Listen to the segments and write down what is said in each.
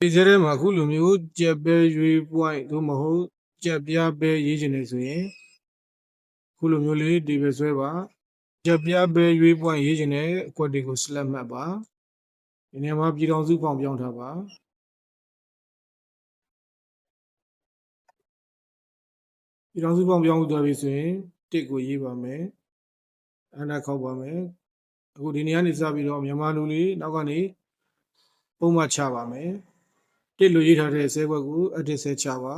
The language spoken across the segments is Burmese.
ဒီစရဲမှာအခုလိုမျိုးကြက်ပဲရွေး point သို့မဟုတ်ကြက်ပြားပဲရေးချင်နေဆိုရင်အခုလိုမျိုးလေးဒီပဲဆွဲပါကြက်ပြားပဲရွေး point ရေးချင်တဲ့အကွက်တွေကို select မှတ်ပါဒီနေရာမှာပြည်တော်စုဖောင်ပြောင်းထားပါပြည်တော်စုဖောင်ပြောင်းသွားပြီဆိုရင်တစ်ကိုရေးပါမယ်အနာခောက်ပါမယ်အခုဒီနေရာနေစပြီးတော့မြန်မာလူလေးနောက်ကနေပုံမှန်ချပါမယ်တစ်လိုရေးထားတဲ့ဆဲဘွက်ကိုအတစ်ဆဲချပါ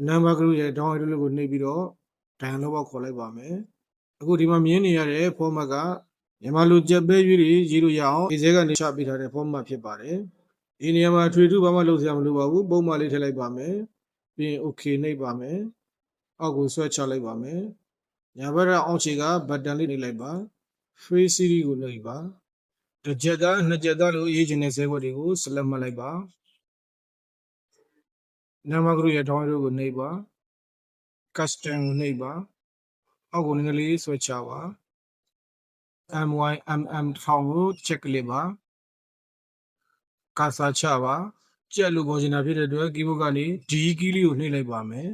နံပါတ်ကလေးရဲ့ down arrow ကိုနှိပ်ပြီးတော့ dialog box ခေါ်လိုက်ပါမယ်အခုဒီမှာမြင်နေရတဲ့ format ကမြန်မာလူကြက်ပဲရွေးတွေရေးလို့ရအောင်ဒီဇဲကနေချပေးထားတဲ့ format ဖြစ်ပါတယ်ဒီနေရာမှာထွေထူးဘာမှလုပ်စရာမလိုပါဘူးပုံမှန်လေးထည့်လိုက်ပါမယ်ပြီးရင် okay နှိပ်ပါမယ်အောက်ကိုဆွဲချလိုက်ပါမယ်ညာဘက်အောက်ခြေက button လေးနှိပ်လိုက်ပါ face series ကိုနှိပ်ပါတစ်ချက်သားနှစ်ချက်သားလို့ရေးချင်တဲ့ဇဲဘွက်တွေကို select မှတ်လိုက်ပါနံပါတ်ကလေးရဲ့ down arrow ကိုနှိပ်ပါ custom ကိုနှိပ်ပါအောက်ကိုနည်းနည်းလေးဆွဲချပါ MYMM ထောင်ကို check လေးပါကာစာချပါကြက်လို့ပေါ်ချင်တာဖြစ်တဲ့အတွက် keyboard ကနေ D key လေးကိုနှိပ်လိုက်ပါမယ်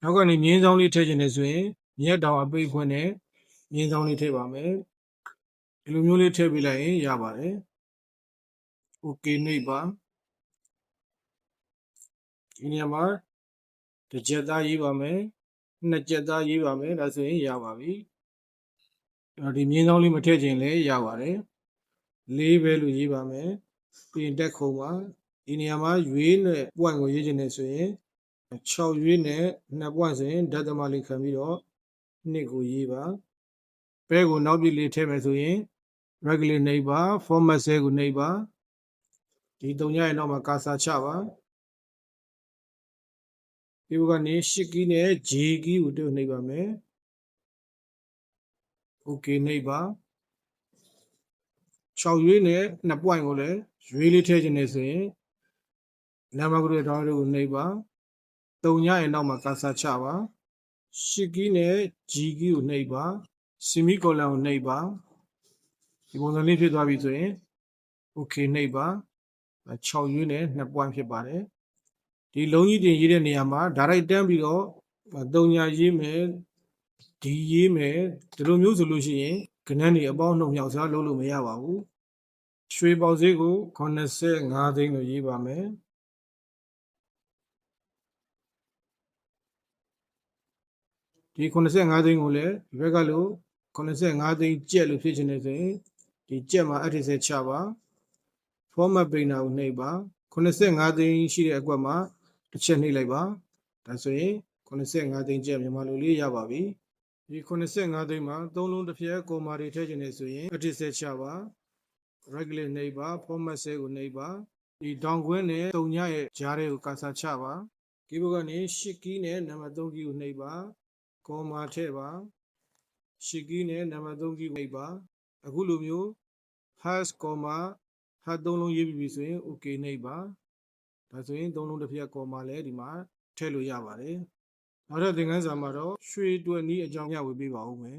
နောက်ကနေမြင်းဆောင်လေးထည့်ချင်တယ်ဆိုရင်မြက်တောင်အပိတ်ခွင့်နဲ့မြင်းဆောင်လေးထည့်ပါမယ်ဒီလိုမျိုးလေးထည့်ပေးလိုက်ရင်ရပါတယ် okay နှိပ်ပါဒီနေရာမှာတစ်ချက်သားရေးပါမယ်နှစ်ချက်သားရေးပါမယ်ဒါဆိုရင်ရပါပြီဒီမြင်းဆောင်လေးမထည့်ချင်လည်းရပါတယ်လေးပဲလို့ရေးပါမယ်ပြီးရင်တက်ခုံပါဒီနေရာမှာရွေးနဲ့ point ကိုရေးချင်တယ်ဆိုရင်6ရွေးနဲ့2 point ဆိုရင်ဓာတ်သမလေးခံပြီးတော့2ကိုရေးပါပဲကိုနောက်ပြလေးထည့်မယ်ဆိုရင် regular နှိပ်ပါ format cell ကိုနှိပ်ပါဒီ3ညရဲ့နောက်မှာကာစာချပါဒီဘက်ကနေ8 key နဲ့ J key ကိုတွေ့နှိပ်ပါမယ် okay နှိပ်ပါ6ရွေးနဲ့2 point ကိုလည်းရွေးလေးထည့်ချင်နေဆိုရင်နံပါတ်ကလေးထောင်းလေးကိုနှိပ်ပါ3ညရဲ့နောက်မှာကာစာချပါ8 key နဲ့ G key ကိုနှိပ်ပါ semi colon ကိုနှိပ်ပါဒီပုံစံလေးဖြစ်သွားပြီဆိုရင် okay နှိပ်ပါ6ရွေးနဲ့2 point ဖြစ်ပါတယ်ဒီလုံးကြီးတင်ရေးတဲ့နေရာမှာ direct တန်းပြီးတော့3ညရေးမယ်ဒီရေးမယ်ဒီလိုမျိုးဆိုလို့ရှိရင်ကဏ္ဍတွေအပေါင်းနှုတ်မြောက်စားလုပ်လို့မရပါဘူးရွှေပေါက်ဈေးကို85သိန်းလို့ရေးပါမယ်ဒီ85သိန်းကိုလည်းဒီဘက်ကလို့85သိန်းကျက်လို့ဖြစ်ချင်နေဆိုရင်ဒီကျက်မှာအထက်ဆဲချပါ format painter ကိုနှိပ်ပါ85သိန်းရှိတဲ့အကွက်မှာတစ်ချက်နှိပ်လိုက်ပါဒါဆိုရင်85သိန်းကျက်မြန်မာလိုလေးရပါပြီဒီ85သိန်းမှာ3လုံးတစ်ဖြက်ကော်မာတွေထည့်ချင်နေဆိုရင်အထက်ဆဲချပါ regular နှိပ်ပါ format cell ကိုနှိပ်ပါဒီဒေါင်ခွင်းနဲ့3ညရဲ့ဂျားတွေကိုကာစာချပါ keyboard ကနေ8 key နဲ့နံပါတ်3 key ကိုနှိပ်ပါကော်မာထည့်ပါ8 key နဲ့နံပါတ်3 key ကိုနှိပ်ပါအခုလိုမျိုး hash ကော်မာ hash 3လုံးရေးပြီးဆိုရင် okay နှိပ်ပါဒါဆိုရင်3လုံးတစ်ဖြက်ကော်မာလည်းဒီမှာထည့်လို့ရပါတယ်နောက်ထပ်သင်ခန်းစာမှာတော့ရွှေတွက်နည်းအကြောင်းမျှဝေပေးပါဦးမယ်